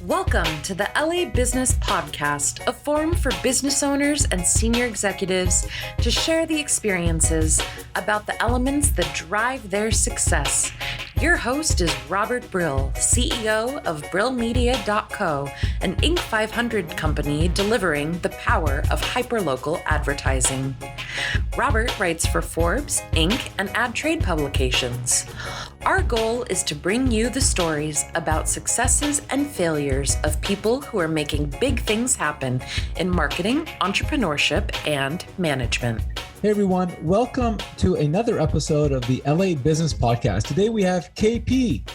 Welcome to the LA Business Podcast, a forum for business owners and senior executives to share the experiences about the elements that drive their success. Your host is Robert Brill, CEO of Brill Media.co, an Inc. 500 company delivering the power of hyperlocal advertising. Robert writes for Forbes, Inc. and ad trade publications. Our goal is to bring you the stories about successes and failures of people who are making big things happen in marketing, entrepreneurship, and management. Hey everyone, welcome to another episode of the LA Business Podcast. Today we have KP,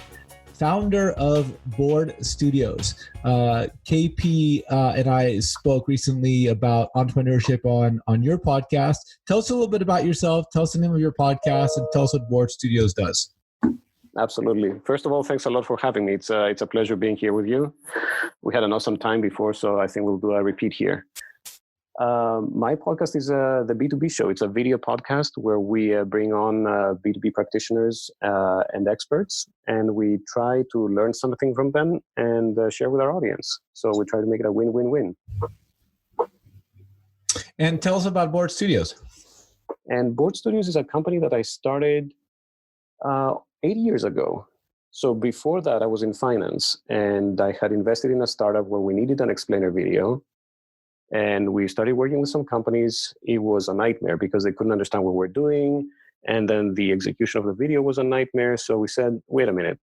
founder of Board Studios. KP and I spoke recently about entrepreneurship on your podcast. Tell us a little bit about yourself, tell us the name of your podcast, and tell us what Board Studios does. Absolutely. First of all, thanks a lot for having me. It's a pleasure being here with you. We had an awesome time before, so I think we'll do a repeat here. My podcast is the B2B show. It's a video podcast where we bring on B2B practitioners and experts, and we try to learn something from them and share with our audience. So we try to make it a win-win-win. And tell us about Board Studios. And Board Studios is a company that I started 8 years ago. So before that, I was in finance, and I had invested in a startup where we needed an explainer video. And we started working with some companies. It was a nightmare because they couldn't understand what we're doing. And then the execution of the video was a nightmare. So we said, wait a minute,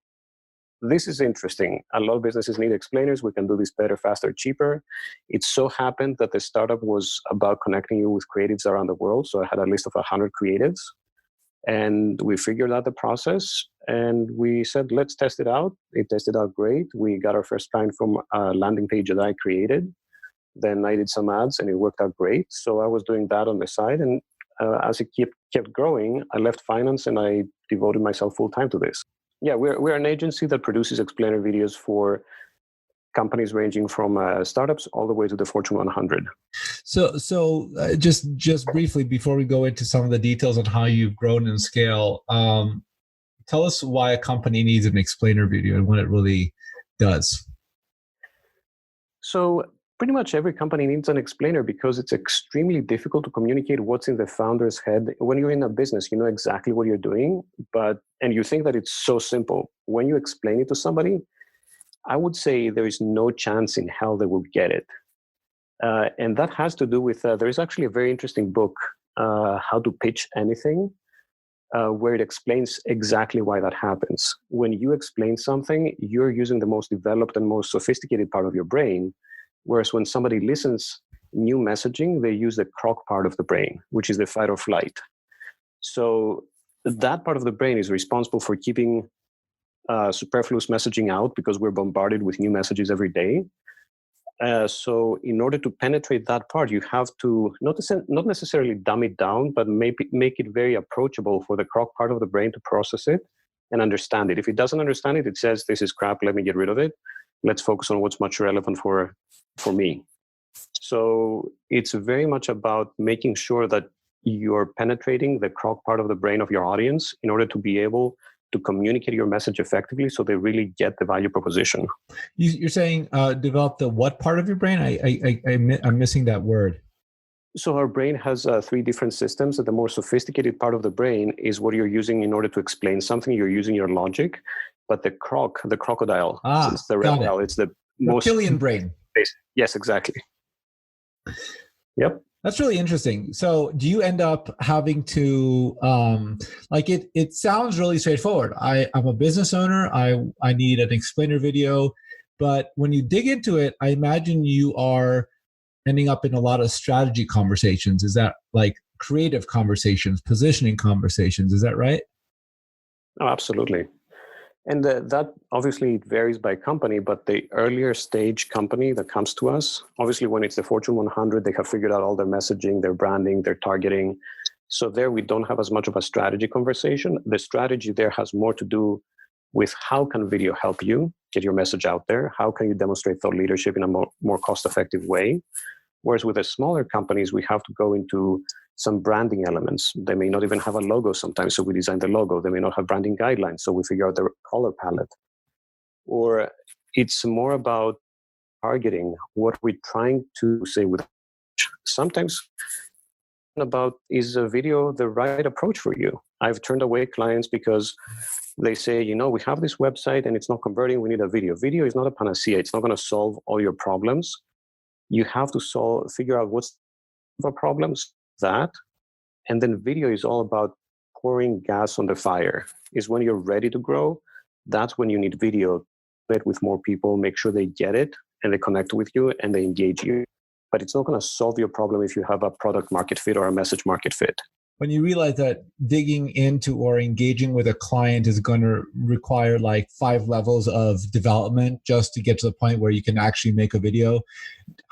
this is interesting. A lot of businesses need explainers. We can do this better, faster, cheaper. It so happened that the startup was about connecting you with creatives around the world. So I had a list of 100 creatives. And we figured out the process and we said, let's test it out. It tested out great. We got our first client from a landing page that I created. Then I did some ads and it worked out great. So I was doing that on the side. And as it kept growing, I left finance and I devoted myself full time to this. Yeah, we're an agency that produces explainer videos for companies ranging from startups all the way to the Fortune 100. So just briefly, before we go into some of the details on how you've grown and scale, tell us why a company needs an explainer video and what it really does. So pretty much every company needs an explainer because it's extremely difficult to communicate what's in the founder's head. When you're in a business, you know exactly what you're doing, and you think that it's so simple. When you explain it to somebody, I would say there is no chance in hell they will get it. And that has to do with, there is actually a very interesting book, How to Pitch Anything, where it explains exactly why that happens. When you explain something, you're using the most developed and most sophisticated part of your brain, whereas when somebody listens new messaging, they use the croc part of the brain, which is the fight or flight. So that part of the brain is responsible for keeping superfluous messaging out because we're bombarded with new messages every day. So in order to penetrate that part, you have to not necessarily dumb it down, but make it very approachable for the croc part of the brain to process it and understand it. If it doesn't understand it, it says, this is crap, let me get rid of it. Let's focus on what's much relevant for me. So it's very much about making sure that you're penetrating the croc part of the brain of your audience in order to be able to communicate your message effectively so they really get the value proposition. You're saying develop the what part of your brain? I'm missing that word. So our brain has 3 different systems. The more sophisticated part of the brain is what you're using in order to explain something. You're using your logic. But the crocodile, it's the reptile. It's the most reptilian brain. Yes, exactly. Yep. That's really interesting. So do you end up having to, it sounds really straightforward. I'm a business owner. I need an explainer video. But when you dig into it, I imagine you are ending up in a lot of strategy conversations. Is that like creative conversations, positioning conversations? Is that right? Oh, absolutely. And that obviously varies by company, but the earlier stage company that comes to us, obviously when it's the Fortune 100, they have figured out all their messaging, their branding, their targeting. So there we don't have as much of a strategy conversation. The strategy there has more to do with how can video help you get your message out there? How can you demonstrate thought leadership in a more cost-effective way? Whereas with the smaller companies, we have to go into some branding elements. They may not even have a logo sometimes, so we design the logo. They may not have branding guidelines, so we figure out the color palette. Or it's more about targeting, what we're trying to say with sometimes about is a video the right approach for you. I've turned away clients because they say, we have this website and it's not converting. We need a video. Video is not a panacea. It's not going to solve all your problems. You have to figure out what's the problems that, and then video is all about pouring gas on the fire. Is when you're ready to grow. That's when you need video. It with more people, make sure they get it and they connect with you and they engage you. But it's not going to solve your problem if you have a product market fit or a message market fit. When you realize that digging into or engaging with a client is going to require like 5 levels of development just to get to the point where you can actually make a video,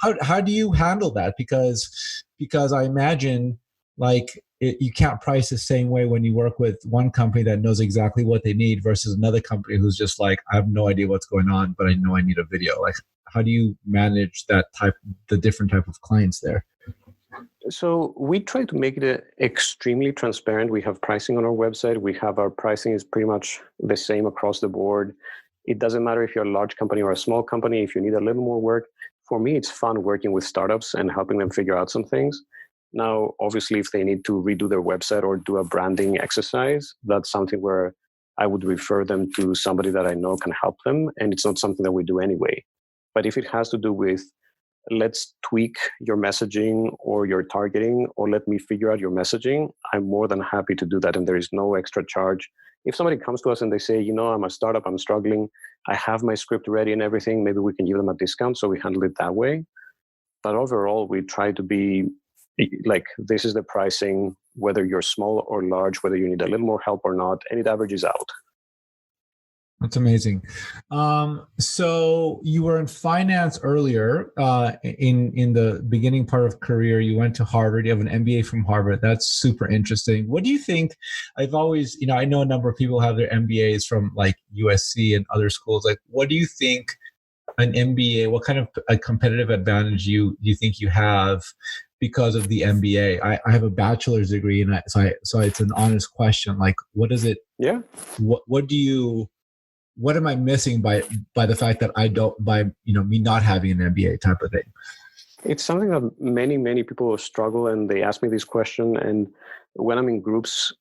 how do you handle that? Because I imagine you can't price the same way when you work with one company that knows exactly what they need versus another company who's just like, I have no idea what's going on, but I know I need a video. Like, how do you manage the different type of clients there? So we try to make it extremely transparent. We have pricing on our website. Our pricing is pretty much the same across the board. It doesn't matter if you're a large company or a small company. If you need a little more work, for me, it's fun working with startups and helping them figure out some things. Now, obviously, if they need to redo their website or do a branding exercise, that's something where I would refer them to somebody that I know can help them. And it's not something that we do anyway. But if it has to do with, let's tweak your messaging or your targeting, or let me figure out your messaging, I'm more than happy to do that. And there is no extra charge. If somebody comes to us and they say, I'm a startup, I'm struggling, I have my script ready and everything, maybe we can give them a discount. So we handle it that way. But overall, we try to be like, this is the pricing, whether you're small or large, whether you need a little more help or not, and it averages out. That's amazing. So you were in finance earlier. In the beginning part of career, you went to Harvard. You have an MBA from Harvard. That's super interesting. What do you think? I've always, I know a number of people have their MBAs from like USC and other schools. Like, what do you think an MBA? What kind of a competitive advantage you think you have because of the MBA? I have a bachelor's degree, and so it's an honest question. Like, what is it? Yeah. What am I missing by the fact that me not having an MBA type of thing? It's something that many people struggle, and they ask me this question. And when I'm in groups,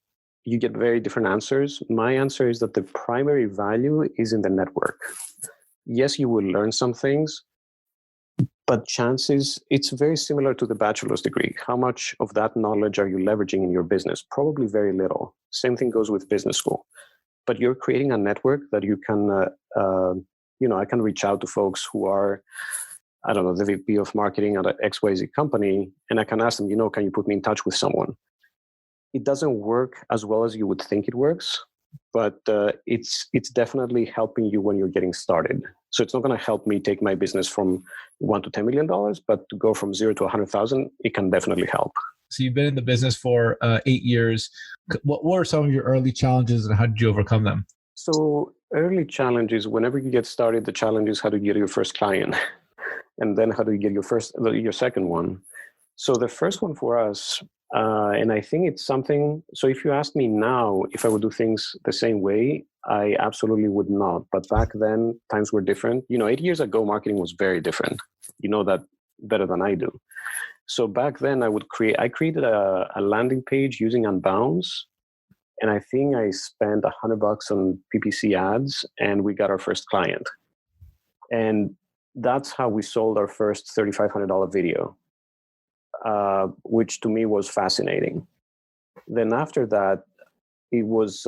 you get very different answers. My answer is that the primary value is in the network. Yes, you will learn some things, but it's very similar to the bachelor's degree. How much of that knowledge are you leveraging in your business? Probably very little. Same thing goes with business school. But you're creating a network that you can, I can reach out to folks who are, I don't know, the VP of marketing at an XYZ company, and I can ask them, can you put me in touch with someone? It doesn't work as well as you would think it works, but it's definitely helping you when you're getting started. So it's not going to help me take my business from $1 to $10 million, but to go from 0 to 100,000, it can definitely help. So you've been in the business for 8 years. What were some of your early challenges and how did you overcome them? So early challenges, whenever you get started, the challenge is how to get your first client and then how do you get your second one. So the first one for us, and I think it's something, so if you ask me now if I would do things the same way, I absolutely would not. But back then, times were different. 8 years ago, marketing was very different. You know that better than I do. So back then, I created a landing page using Unbounce, and I think I spent $100 on PPC ads, and we got our first client. And that's how we sold our first $3,500 video, which to me was fascinating. Then after that, it was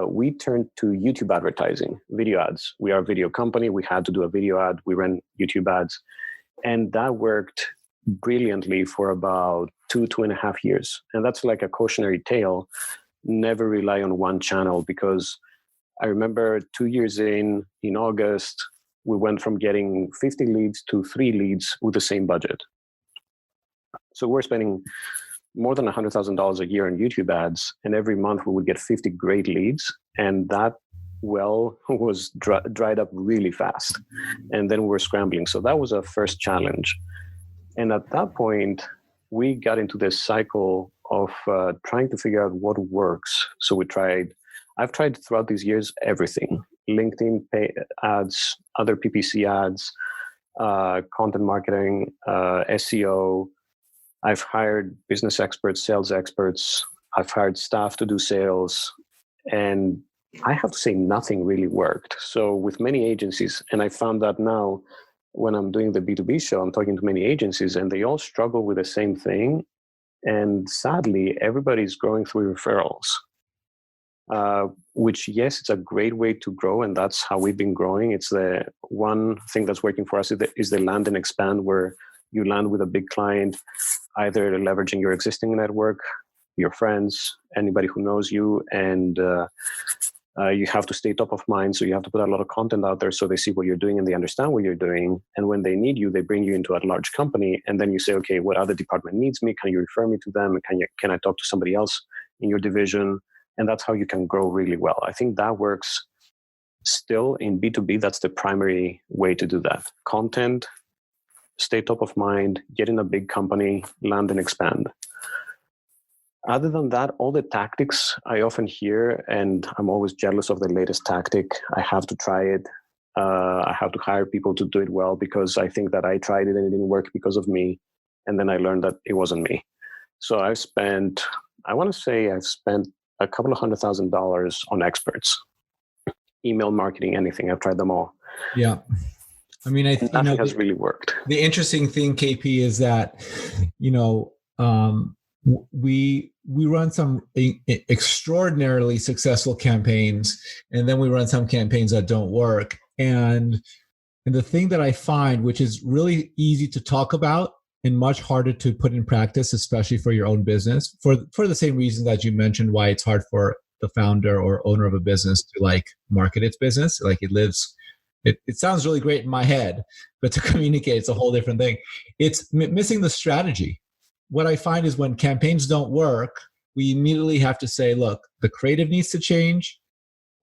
we turned to YouTube advertising, video ads. We are a video company. We had to do a video ad. We ran YouTube ads, and that worked brilliantly for about 2.5 years. And that's like a cautionary tale. Never rely on one channel, because I remember 2 years in August, we went from getting 50 leads to 3 leads with the same budget. So we're spending more than $100,000 a year on YouTube ads, and every month we would get 50 great leads, and that was dried up really fast. And then we were scrambling. So that was our first challenge. And at that point, we got into this cycle of trying to figure out what works. So I've tried throughout these years everything: LinkedIn ads, other PPC ads, content marketing, SEO. I've hired business experts, sales experts. I've hired staff to do sales. And I have to say nothing really worked. So with many agencies, and I found that now when I'm doing the B2B show, I'm talking to many agencies and they all struggle with the same thing. And sadly, everybody's growing through referrals, which, yes, it's a great way to grow. And that's how we've been growing. It's the one thing that's working for us is the land and expand, where you land with a big client, either leveraging your existing network, your friends, anybody who knows you, and you have to stay top of mind. So you have to put a lot of content out there so they see what you're doing and they understand what you're doing. And when they need you, they bring you into a large company. And then you say, okay, what other department needs me? Can you refer me to them? Can I talk to somebody else in your division? And that's how you can grow really well. I think that works still in B2B. That's the primary way to do that. Content, stay top of mind, get in a big company, land and expand. Other than that, all the tactics I often hear, and I'm always jealous of the latest tactic. I have to try it. I have to hire people to do it well because I think that I tried it and it didn't work because of me. And then I learned that it wasn't me. So I've spent a couple of $100,000 on experts, email marketing, anything. I've tried them all. Yeah. I mean, nothing has really worked. The interesting thing, KP, is that, we run some extraordinarily successful campaigns, and then we run some campaigns that don't work. And the thing that I find, which is really easy to talk about and much harder to put in practice, especially for your own business, for the same reason that you mentioned, why it's hard for the founder or owner of a business to market its business. It sounds really great in my head, but to communicate, it's a whole different thing. It's missing the strategy. What I find is when campaigns don't work, we immediately have to say, look, the creative needs to change,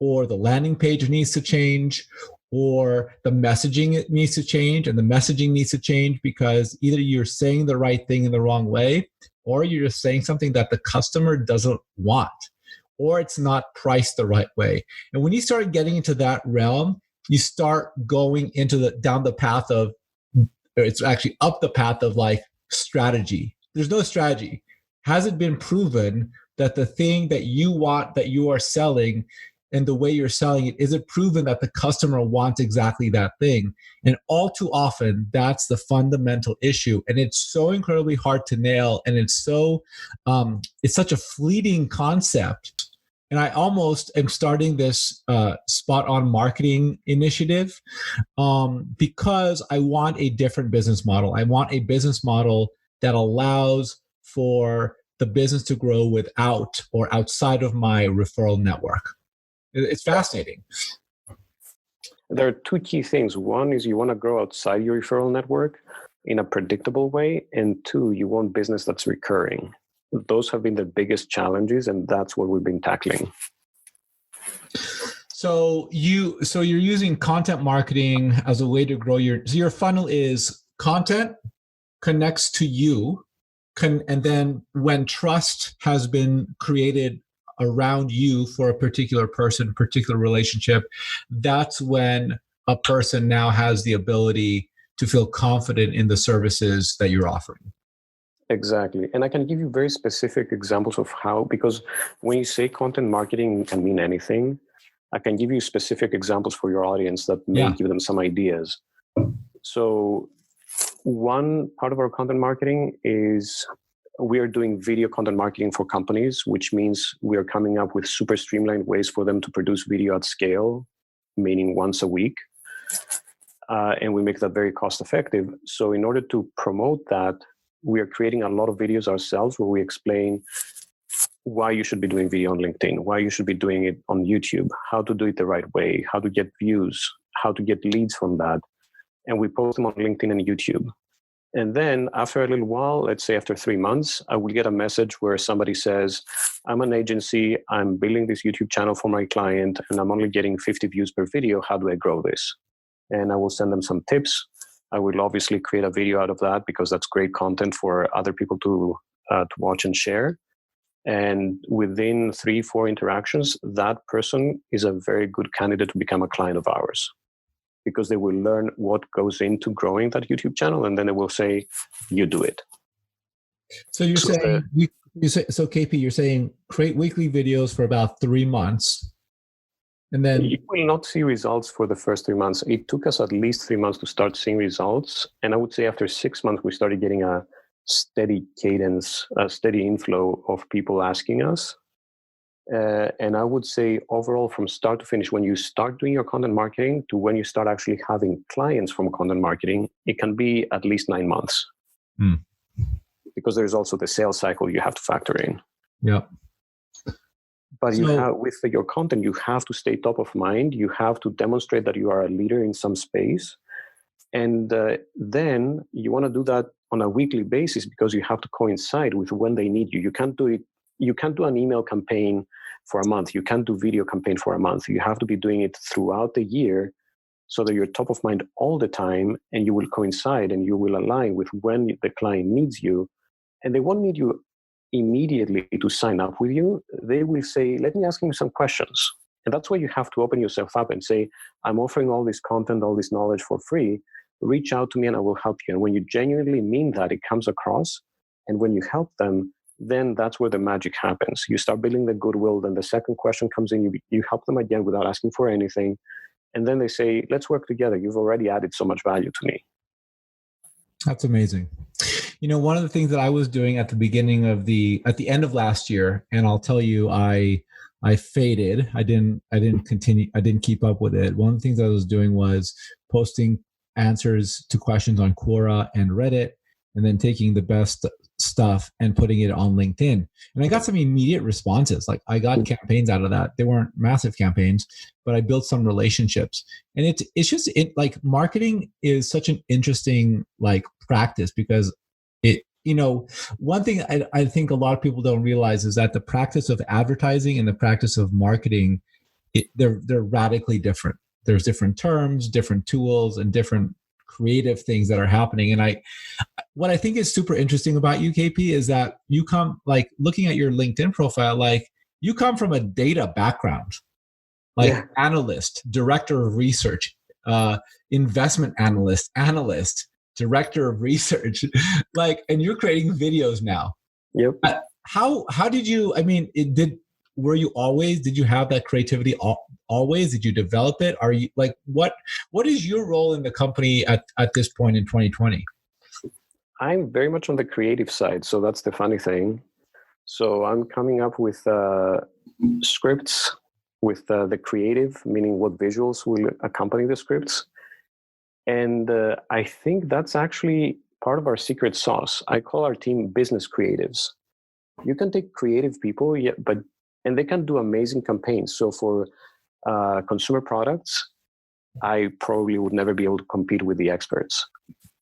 or the landing page needs to change, or the messaging needs to change. And the messaging needs to change because either you're saying the right thing in the wrong way, or you're just saying something that the customer doesn't want, or it's not priced the right way. And when you start getting into that realm, you start going into down the path of, or it's actually up the path of strategy. There's no strategy. Has it been proven that the thing that you want, that you are selling, and the way you're selling it, is it proven that the customer wants exactly that thing? And all too often, that's the fundamental issue. And it's so incredibly hard to nail. And it's such a fleeting concept. And I almost am starting this spot on marketing initiative because I want a different business model. I want a business model that allows for the business to grow without or outside of my referral network. It's fascinating. There are two key things. One is you want to grow outside your referral network in a predictable way. And two, you want business that's recurring. Those have been the biggest challenges, and that's what we've been tackling. So you're using content marketing as a way to grow your funnel is content connects to you, and then when trust has been created around you for a particular person, particular relationship, that's when a person now has the ability to feel confident in the services that you're offering. Exactly. And I can give you very specific examples of how, because when you say content marketing can mean anything, I can give you specific examples for your audience that may give them some ideas. So one part of our content marketing is we are doing video content marketing for companies, which means we are coming up with super streamlined ways for them to produce video at scale, meaning once a week. And we make that very cost effective. So in order to promote that, we are creating a lot of videos ourselves where we explain why you should be doing video on LinkedIn, why you should be doing it on YouTube, how to do it the right way, how to get views, how to get leads from that. And we post them on LinkedIn and YouTube. And then after a little while, let's say after 3 months, I will get a message where somebody says, I'm an agency, I'm building this YouTube channel for my client, and I'm only getting 50 views per video. How do I grow this? And I will send them some tips. I will obviously create a video out of that because that's great content for other people to watch and share. And within 3-4 interactions, that person is a very good candidate to become a client of ours. because they will learn what goes into growing that YouTube channel, and then they will say, you do it. So you're saying, so KP, you're saying create weekly videos for about 3 months. And then you will not see results for the first 3 months. It took us at least 3 months to start seeing results. And I would say after 6 months, we started getting a steady cadence, a steady inflow of people asking us. And I would say overall, from start to finish, when you start doing your content marketing to when you start actually having clients from content marketing, it can be at least 9 months. Because there's also the sales cycle you have to factor in. Yeah. But with your content, you have to stay top of mind. You have to demonstrate that you are a leader in some space. And then you want to do that on a weekly basis because you have to coincide with when they need you. You can't do it. You can't do an email campaign for a month. You can't do video campaign for a month. You have to be doing it throughout the year so that you're top of mind all the time, and you will coincide and you will align with when the client needs you. And they won't need you immediately to sign up with you. They will say, let me ask you some questions. And that's why you have to open yourself up and say, I'm offering all this content, all this knowledge for free. Reach out to me and I will help you. And when you genuinely mean that, it comes across. And when you help them, then that's where the magic happens. You start building the goodwill. Then the second question comes in. You help them again without asking for anything. And then they say, let's work together. You've already added so much value to me. That's amazing. One of the things that I was doing at the end of last year, and I'll tell you, I faded. I didn't continue. I didn't keep up with it. One of the things I was doing was posting answers to questions on Quora and Reddit, and then taking the best stuff and putting it on LinkedIn. And I got some immediate responses. Like I got campaigns out of that. They weren't massive campaigns, but I built some relationships. And it's just like marketing is such an interesting practice because one thing I think a lot of people don't realize is that the practice of advertising and the practice of marketing, they're radically different. There's different terms, different tools, and different creative things that are happening. And what I think is super interesting about you, KP, is that you come, looking at your LinkedIn profile, you come from a data background, analyst, director of research, investment analyst, director of research, and you're creating videos now. Yep. How did you, were you always, did you have that creativity always? Did you develop it? Are you what is your role in the company at this point in 2020? I'm very much on the creative side. So that's the funny thing. So I'm coming up with scripts with the creative, meaning what visuals will accompany the scripts. And I think that's actually part of our secret sauce. I call our team business creatives. You can take creative people, and they can do amazing campaigns. So for consumer products, I probably would never be able to compete with the experts.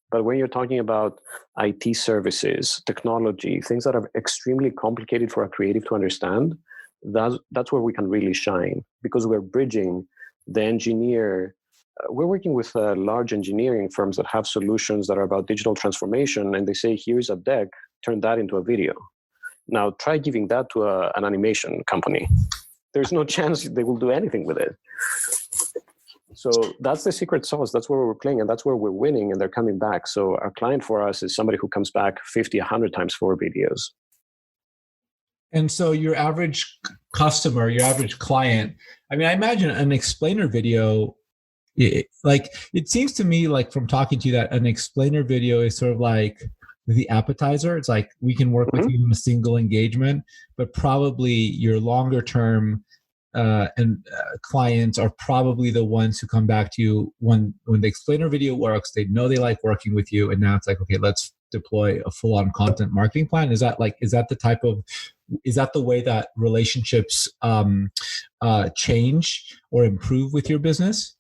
But when you're talking about IT services, technology, things that are extremely complicated for a creative to understand, that's where we can really shine, because we're bridging the engineer. We're working with large engineering firms that have solutions that are about digital transformation, and they say, here's a deck, turn that into a video. Now, try giving that to an animation company. There's no chance they will do anything with it. So that's the secret sauce. That's where we're playing, and that's where we're winning, and they're coming back. So our client for us is somebody who comes back 50, 100 times for videos. And so your average customer, your average client, I imagine an explainer video, it seems to me from talking to you that an explainer video is sort of like the appetizer. It's like we can work with you in a single engagement, but probably your longer term clients are probably the ones who come back to you when the explainer video works. They know they like working with you, and now it's like, okay, let's deploy a full-on content marketing plan. Is that the way that relationships change or improve with your business?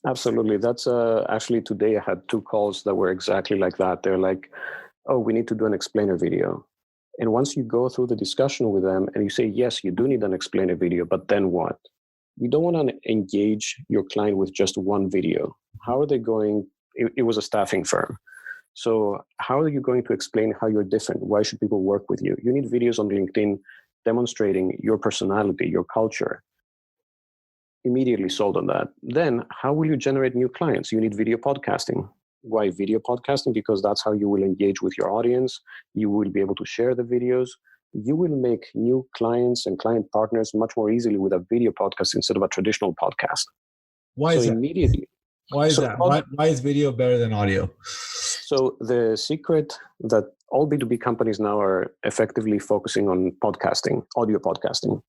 Absolutely. That's actually today I had 2 calls that were exactly like that. They're like, oh, we need to do an explainer video. And once you go through the discussion with them and you say, yes, you do need an explainer video, but then what? You don't want to engage your client with just one video. How are they going? It was a staffing firm. So how are you going to explain how you're different? Why should people work with you? You need videos on LinkedIn demonstrating your personality, your culture. immediately sold on that. Then how will you generate new clients? You need video podcasting. Why video podcasting? Because that's how you will engage with your audience. You will be able to share the videos. You will make new clients and client partners much more easily with a video podcast instead of a traditional podcast. Why is that? Immediately. Why is that? Why is video better than audio? So the secret that all B2B companies now are effectively focusing on podcasting, audio podcasting.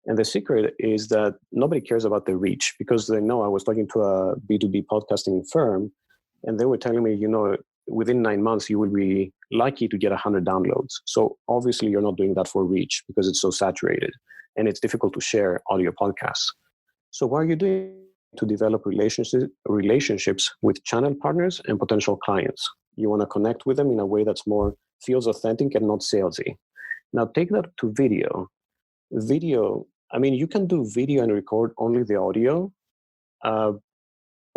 And the secret is that nobody cares about the reach, because they know. I was talking to a B2B podcasting firm, and they were telling me, within 9 months, you will be lucky to get 100 downloads. So obviously you're not doing that for reach because it's so saturated and it's difficult to share audio podcasts. So what are you doing to develop relationships with channel partners and potential clients? You want to connect with them in a way that's more feels authentic and not salesy. Now take that to video. Video, you can do video and record only the audio.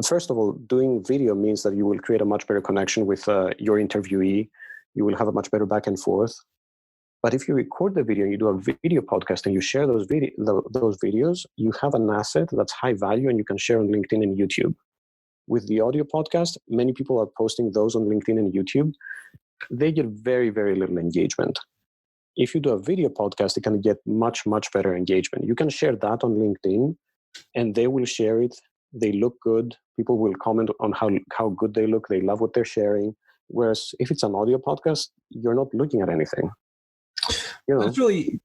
First of all, doing video means that you will create a much better connection with your interviewee. You will have a much better back and forth. But if you record the video and you do a video podcast and you share those videos, you have an asset that's high value and you can share on LinkedIn and YouTube. With the audio podcast, many people are posting those on LinkedIn and YouTube. They get very, very little engagement. If you do a video podcast, you can get much, much better engagement. You can share that on LinkedIn and they will share it. They look good. People will comment on how good they look. They love what they're sharing. Whereas if it's an audio podcast, you're not looking at anything. That's really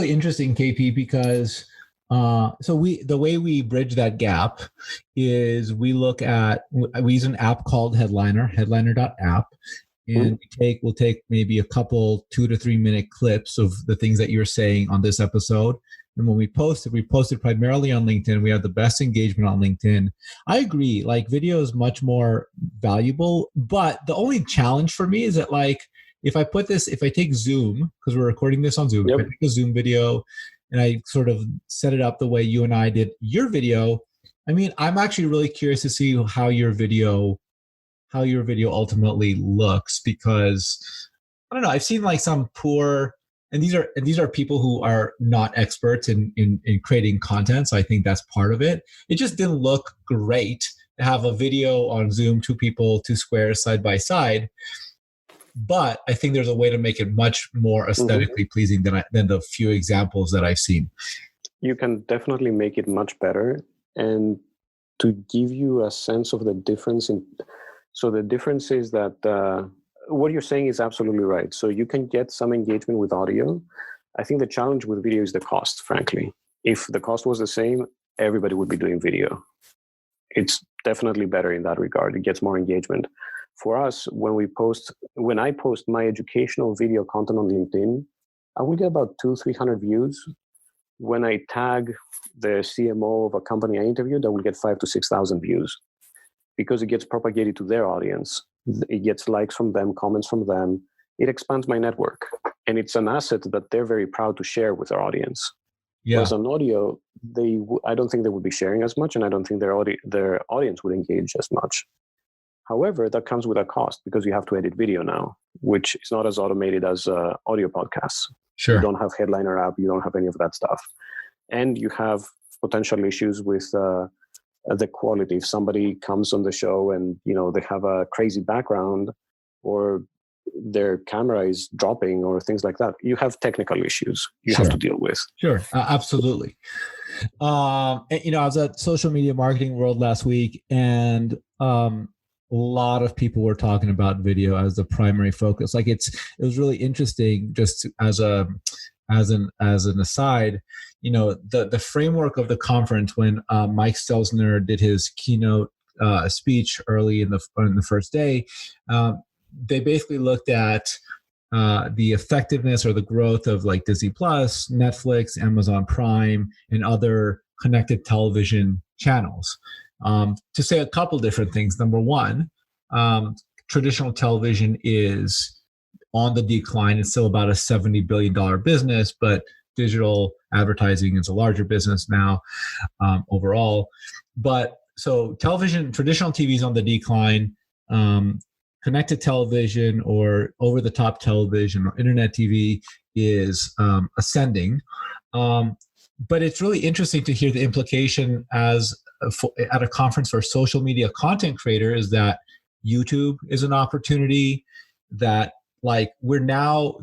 interesting, KP, because the way we bridge that gap is we use an app called headliner.app. And we'll take maybe a couple 2 to 3 minute clips of the things that you're saying on this episode. And when we post it primarily on LinkedIn. We have the best engagement on LinkedIn. I agree, video is much more valuable. But the only challenge for me is that if I take Zoom, because we're recording this on Zoom, If I take a Zoom video and I sort of set it up the way you and I did your video, I'm actually really curious to see how your video ultimately looks, because I don't know, I've seen some poor, and these are people who are not experts in creating content. So I think that's part of it. It just didn't look great to have a video on Zoom, 2 people, 2 squares side by side. But I think there's a way to make it much more aesthetically pleasing than the few examples that I've seen. You can definitely make it much better. And to give you a sense of the difference so the difference is that what you're saying is absolutely right. So you can get some engagement with audio. I think the challenge with video is the cost, frankly. If the cost was the same, everybody would be doing video. It's definitely better in that regard. It gets more engagement. For us, when I post my educational video content on LinkedIn, I will get about 200-300 views. When I tag the CMO of a company I interviewed, I will get 5,000 to 6,000 views, because it gets propagated to their audience. It gets likes from them, comments from them. It expands my network, and it's an asset that they're very proud to share with their audience. Yeah. Whereas on audio, I don't think they would be sharing as much, and I don't think their audience would engage as much. However, that comes with a cost, because you have to edit video now, which is not as automated as audio podcasts. Sure. You don't have Headliner app. You don't have any of that stuff. And you have potential issues with the quality. If somebody comes on the show and they have a crazy background, or their camera is dropping, or things like that, you have technical issues you have to deal with. Sure, absolutely. I was at Social Media Marketing World last week, and a lot of people were talking about video as the primary focus. It was really interesting. Just as an aside, the framework of the conference, when Mike Stelzner did his keynote speech early in the first day, they basically looked at the effectiveness or the growth of Disney Plus, Netflix, Amazon Prime, and other connected television channels. To say a couple different things. Number one, traditional television is on the decline. It's still about a $70 billion business, but digital advertising is a larger business now overall. But so traditional TV is on the decline. Connected television or over-the-top television or internet TV is ascending. but it's really interesting to hear the implication at a conference for social media content creators that YouTube is an opportunity, that like what the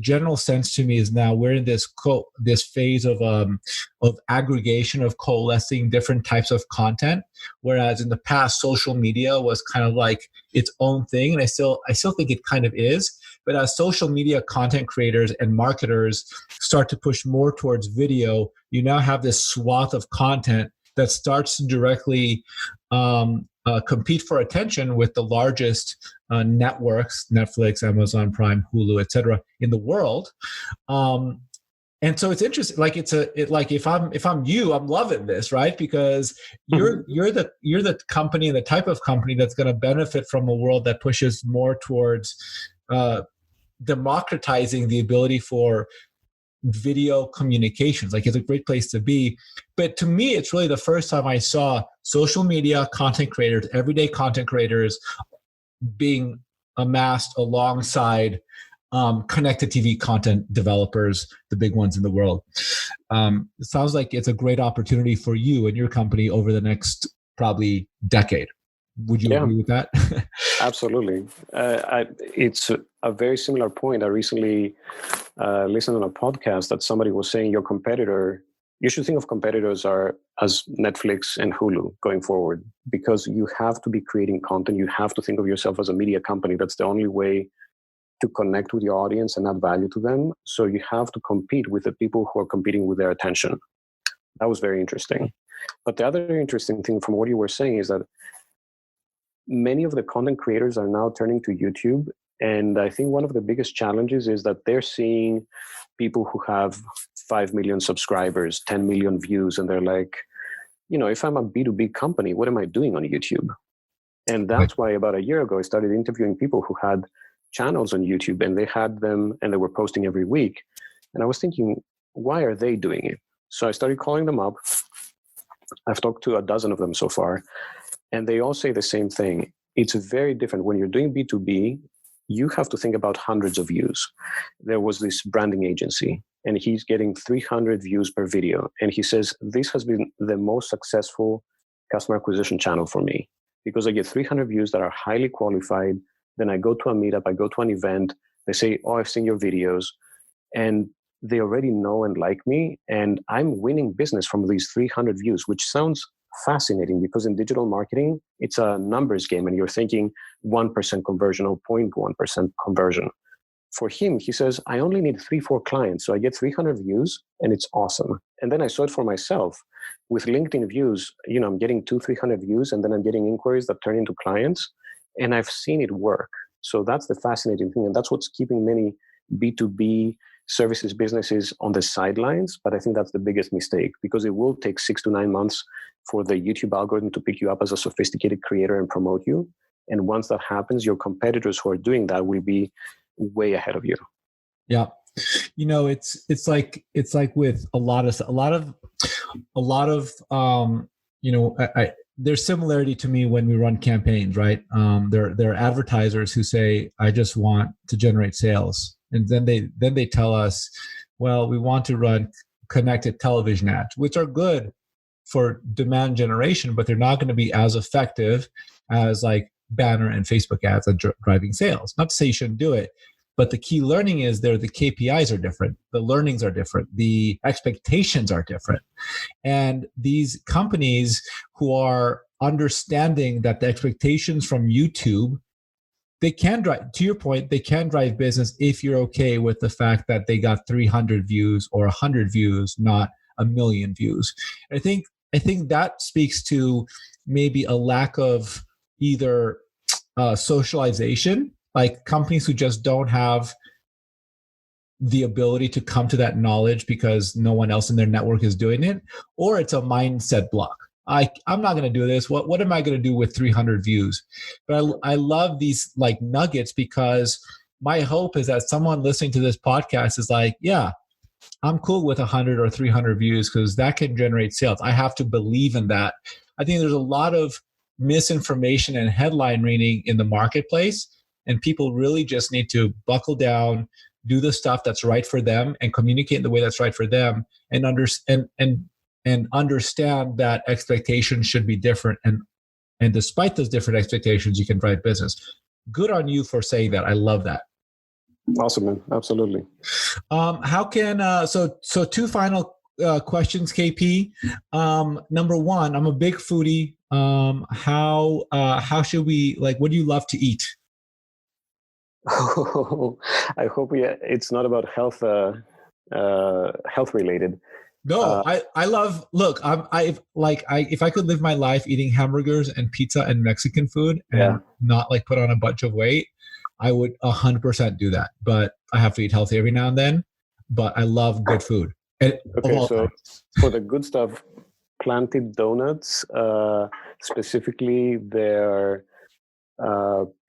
general sense to me is now we're in this phase of aggregation, of coalescing different types of content, whereas in the past social media was kind of like its own thing, and I still think it kind of is. But as social media content creators and marketers start to push more towards video, you now have this swath of content that starts to directly compete for attention with the largest networks, Netflix, Amazon Prime, Hulu, etc., in the world. And so it's interesting. Like if I'm you, I'm loving this, right? Because you're the company and the type of company that's going to benefit from a world that pushes more towards democratizing the ability for video communications. Like, it's a great place to be. But to me, it's really the first time I saw social media content creators, everyday content creators, being amassed alongside connected TV content developers, the big ones in the world. It sounds like it's a great opportunity for you and your company over the next probably decade. Would you agree with that? Absolutely. It's a very similar point. I recently listened on a podcast that somebody was saying you should think of competitors as Netflix and Hulu going forward, because you have to be creating content. You have to think of yourself as a media company. That's the only way to connect with your audience and add value to them. So you have to compete with the people who are competing with their attention. That was very interesting. But the other interesting thing from what you were saying is that many of the content creators are now turning to YouTube. And I think one of the biggest challenges is that they're seeing people who have 5 million subscribers, 10 million views, and they're like, if I'm a B2B company, what am I doing on YouTube? And that's why about a year ago, I started interviewing people who had channels on YouTube, and they had them and they were posting every week. And I was thinking, why are they doing it? So I started calling them up. I've talked to a dozen of them so far, and they all say the same thing. It's very different. When you're doing B2B, you have to think about hundreds of views. There was this branding agency, and he's getting 300 views per video. And he says, this has been the most successful customer acquisition channel for me, because I get 300 views that are highly qualified. Then I go to a meetup, I go to an event, they say, oh, I've seen your videos. And they already know and like me. And I'm winning business from these 300 views, which sounds fascinating, because in digital marketing, it's a numbers game, and you're thinking 1% conversion or 0.1% conversion. For him, he says, I only need 3-4 clients. So I get 300 views and it's awesome. And then I saw it for myself with LinkedIn views. I'm getting 200-300 views, and then I'm getting inquiries that turn into clients, and I've seen it work. So that's the fascinating thing. And that's what's keeping many B2B services businesses on the sidelines. But I think that's the biggest mistake, because it will take 6 to 9 months for the YouTube algorithm to pick you up as a sophisticated creator and promote you. And once that happens, your competitors who are doing that will be way ahead of you. Yeah. It's like with a lot of there's similarity to me when we run campaigns, right? There are advertisers who say, I just want to generate sales. And then they tell us, well, we want to run connected television ads, which are good for demand generation, but they're not going to be as effective as like banner and Facebook ads at driving sales. Not to say you shouldn't do it, but the key learning is the KPIs are different. The learnings are different. The expectations are different. And these companies who are understanding that the expectations from YouTube, they can drive, to your point, they can drive business if you're okay with the fact that they got 300 views or 100 views, not 1 million views. I think that speaks to maybe a lack of either socialization, like companies who just don't have the ability to come to that knowledge because no one else in their network is doing it, or it's a mindset block. I'm not going to do this. What am I going to do with 300 views? But I love these like nuggets, because my hope is that someone listening to this podcast is like, yeah, I'm cool with 100 or 300 views, because that can generate sales. I have to believe in that. I think there's a lot of misinformation and headline reading in the marketplace, and people really just need to buckle down, do the stuff that's right for them and communicate in the way that's right for them, and understand that expectations should be different, and despite those different expectations, you can drive business. Good on you for saying that. I love that. Awesome, man. Absolutely. How can so two final questions, KP. Number one, I'm a big foodie. How should we, like, what do you love to eat? I hope it's not about health related. No, I love. Look, if I could live my life eating hamburgers and pizza and Mexican food and not like put on a bunch of weight, I would 100% do that. But I have to eat healthy every now and then. But I love good food. Okay, so for the good stuff, Planted Donuts, specifically their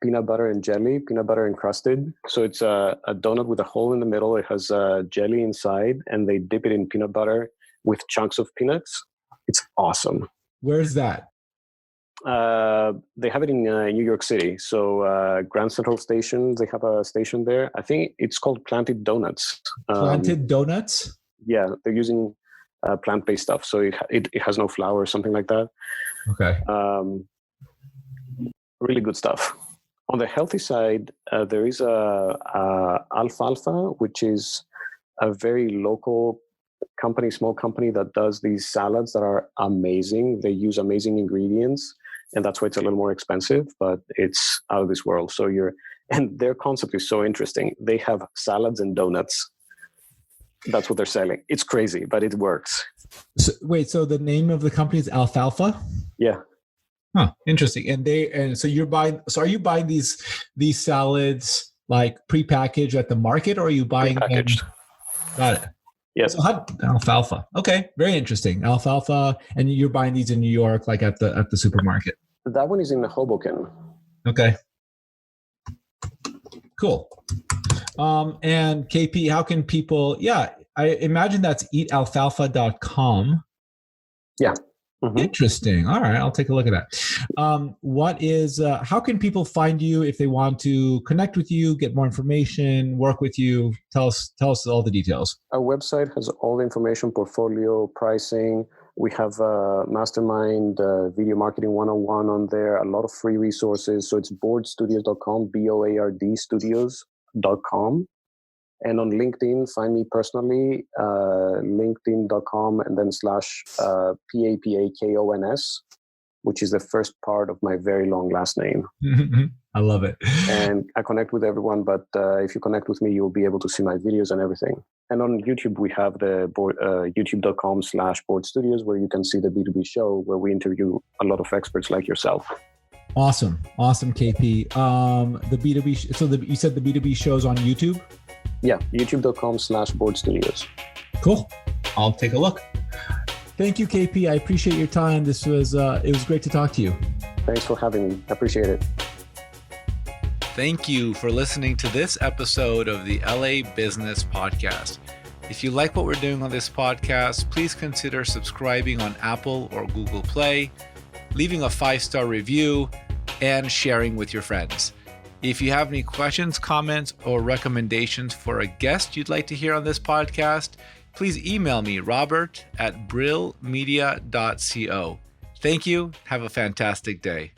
peanut butter and jelly, peanut butter encrusted. So it's a donut with a hole in the middle. It has jelly inside, and they dip it in peanut butter with chunks of peanuts. It's awesome. Where's that? They have it in New York City. So Grand Central Station, they have a station there. I think it's called Planted Donuts. Planted Donuts? Yeah, they're using plant-based stuff. So it has no flour or something like that. Okay. Really good stuff. On the healthy side, there is Alfalfa, which is a very local company, small company that does these salads that are amazing. They use amazing ingredients, and that's why it's a little more expensive, but it's out of this world. And their concept is so interesting. They have salads and donuts. That's what they're selling. It's crazy, but it works. So the name of the company is Alfalfa? Yeah. Huh, interesting. And so are you buying these salads like prepackaged at the market, or are you buying them? Got it. Yes. So Alfalfa. Okay, very interesting. Alfalfa, and you're buying these in New York, like at the supermarket. That one is in Hoboken. Okay. Cool. And KP, how can people? Yeah, I imagine that's eatalfalfa.com. Yeah. Mm-hmm. Interesting. All right, I'll take a look at that. How can people find you if they want to connect with you, get more information, work with you? Tell us all the details. Our website has all the information, portfolio, pricing. We have Mastermind Video Marketing 101 on there, a lot of free resources. So it's boardstudios.com, BOARD studios.com. And on LinkedIn, find me personally, linkedin.com and then /PAPAKONS, which is the first part of my very long last name. I love it. And I connect with everyone, but if you connect with me, you'll be able to see my videos and everything. And on YouTube, we have the youtube.com/Board Studios, where you can see the B2B show, where we interview a lot of experts like yourself. Awesome, KP. The B2B. You said the B2B show's on YouTube? Yeah, youtube.com/Board Studios. Cool. I'll take a look. Thank you, KP. I appreciate your time. It was great to talk to you. Thanks for having me. I appreciate it. Thank you for listening to this episode of the LA Business Podcast. If you like what we're doing on this podcast, please consider subscribing on Apple or Google Play, leaving a 5-star review, and sharing with your friends. If you have any questions, comments, or recommendations for a guest you'd like to hear on this podcast, please email me, robert@brillmedia.co. Thank you. Have a fantastic day.